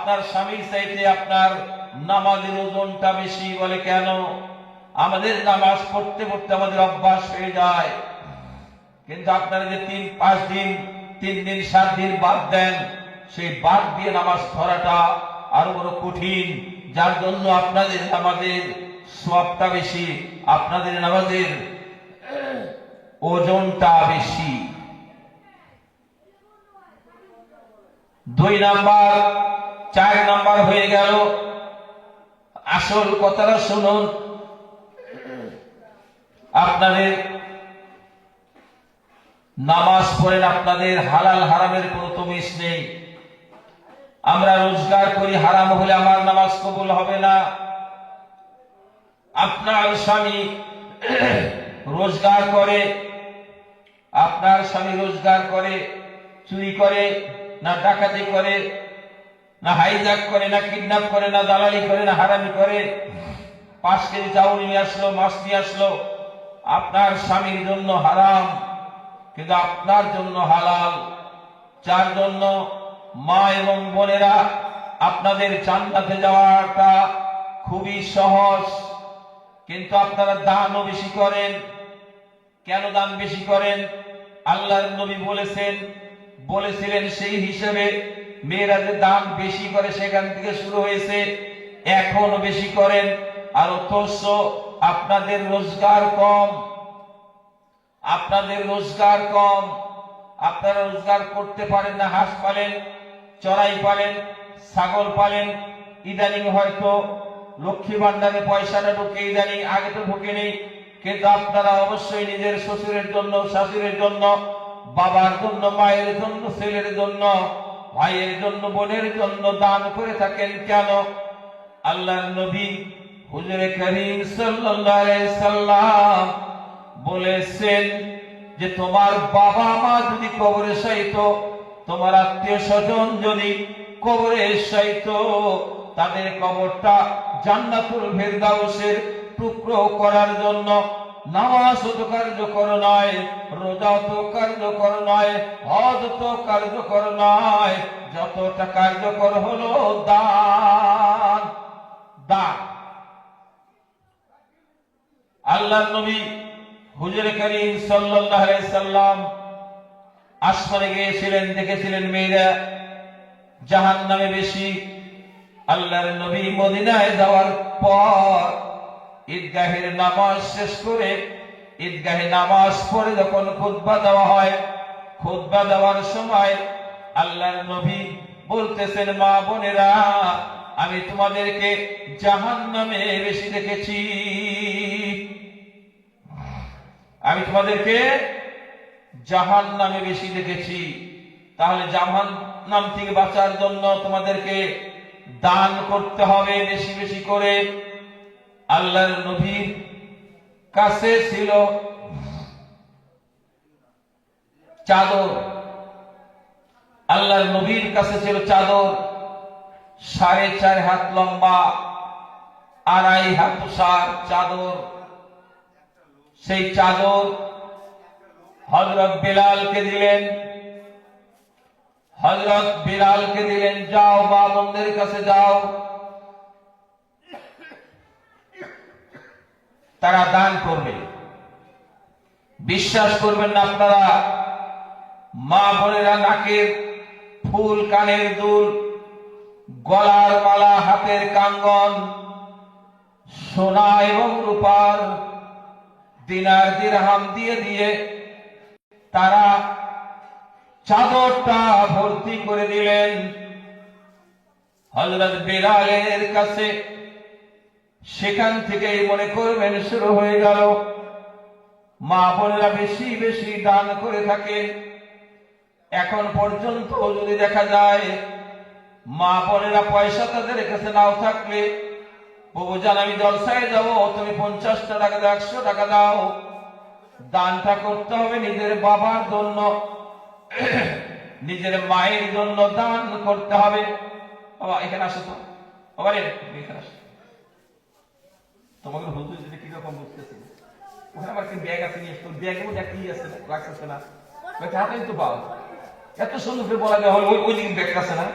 আপনার স্বামীর চাইতে আপনার নামাজের ওজনটা বেশি। বলে কেন? আমাদের নামাজ পড়তে পড়তে আমাদের অভ্যাস হয়ে যায়, কিন্তু আপনারা যে 3-5 দিন 3 দিন 7 দিন বাদ দেন, সেই বাদ দিয়ে নামাজ ধরাটা আরো বড় কঠিন, যার জন্য আপনাদের নামাজের সওয়াবটা বেশি, আপনাদের নামাজের ওজনটা বেশি। 2 নাম্বার, 4 নাম্বার হয়ে গেল। আসল কথাটা শুনুন, আপনাদের নামাজ পড়েন, আপনাদের হালাল হারামের কোনো তমিজ নেই। আমরা রোজগার করি, হারাম হলে আমার নামাজ কবুল হবে না। আপনার স্বামী রোজগার করে, আপনার স্বামী রোজগার করে, চুরি করে না ডাকাতি করে না হাইজ্যাক করে না কিডন্যাপ করে না দালালি করে না হারামি করে, 5 কেজি চাউল নিয়ে আসলো, মাছ নিয়ে আসলো, আপনার স্বামীর জন্য হারাম কিন্তু আপনার জন্য হালাল। যার জন্য মা এবং বোনেরা, আপনাদের জান্নাতে যাওয়াটা খুবই সহজ, কিন্তু আপনারা দানও বেশি করেন। কেন দান বেশি করেন? আল্লাহর নবী বলেছিলেন সেই হিসেবে মেয়েরা যে দান বেশি করে সেখান থেকে শুরু হয়েছে, এখনো বেশি করেন। আর অথচ আপনাদের রোজগার কম, আপনাদের রোজগার কম, আপনারা রোজগার করতে পারেন না। হাঁস পালেন, চড়াই পালেন, ছাগল পালেন, ইদানিং হয়তো লক্ষ্মী ভান্ডারে পয়সাটা ঢুকে, ইদানিং আগে তো ঢুকে নেই, কিন্তু আপনারা অবশ্যই নিজের শ্বশুরের জন্য, শাশুড়ির জন্য, বাবার জন্য, মায়ের জন্য, ছেলের জন্য, ভাইয়ের জন্য, বোনের জন্য দান করে থাকেন। কেন? আল্লাহর নবী হুজুরে করিম সাল্লাল্লাহু আলাইহি সাল্লাম বলেছেন যে তোমার বাবা মা যদি কবরে শায়িত, তোমার আত্মীয় স্বজন যদি কবরে শায়িত, তাদের কবরটা জান্নাতুল ফেরদাউসের টুকরো করার জন্য নামাজ তো কার্যকর নয়, রোজা তো কার্যকর নয়, হজ তো কার্যকর নয়, যতটা কার্যকর হলো দান। দান। আল্লাহর নবী হুজুরে করিম সাল্লাল্লাহু আলাইহি সাল্লাম আসমানে গিয়েছিলেন, দেখেছিলেন মেয়েরা জাহান্নামে বেশি। আল্লাহর নবী মদিনায় যাওয়ার পর ঈদগাহের নামাজ শেষ করে, ঈদগাহে নামাজ পড়ে যখন খুতবা দেওয়া হয়, খুতবা দেওয়ার সময় আল্লাহর নবী বলতেছেন, মা বোনেরা, আমি তোমাদেরকে জাহান্নামে বেশি দেখেছি, আমি তোমাদেরকে জাহান্নামে বেশি দেখেছি। তাহলে জাহান্নাম থেকে বাঁচার জন্য তোমাদেরকে দান করতে হবে বেশি বেশি করে। আল্লাহর নবীর কাছে ছিল চাদর, আল্লাহর নবীর কাছে ছিল চাদর 4.5 হাত লম্বা, 2.5 হাত প্রসার চাদর। সেই চাদর হযরত বিলালকে দিলেন, হযরত বিলালকে দিলেন, যাও মা বোনদের কাছে যাও, তারা দান করবে। বিশ্বাস করবেন না আপনারা, মা বোনেরা নাকের ফুল, কানের দুল, গলার মালা, হাতের কাঙ্গন, সোনা এবং রূপার দিনার দিরহাম দিয়ে দিয়ে তারা চাদরটা ভর্তি করে দিলেন হযরত বিলালের কাছে। সেখান থেকেই মনে করবেন শুরু হয়ে গেল মা বোনেরা বেশি বেশি দান করে থাকে। এখন পর্যন্ত যদি দেখা যায় মা বোনেরা পয়সা তাদের কাছে নাও থাকলে, বাবু জান আমি জলসায় যাবো, তুমি 50 টাকা দাও, 100 টাকা দাও, দানটা করতে হবে নিজের বাবার জন্য, নিজের মায়ের জন্য দান করতে হবে। বাবা এখানে আসো তো, বাবা রে এখানে আসো। তোমাকে হুজুর যেটা কিরকম বুঝতেছে, ওখানে আমার কি ব্যাগ আছে, নিয়ে তোর ব্যাগের মধ্যে কি আছে রাখতেছে না, হাতেই তো পাও, এত সুন্দর করে বলা যায় ওই দিকে ব্যাগ আছে না।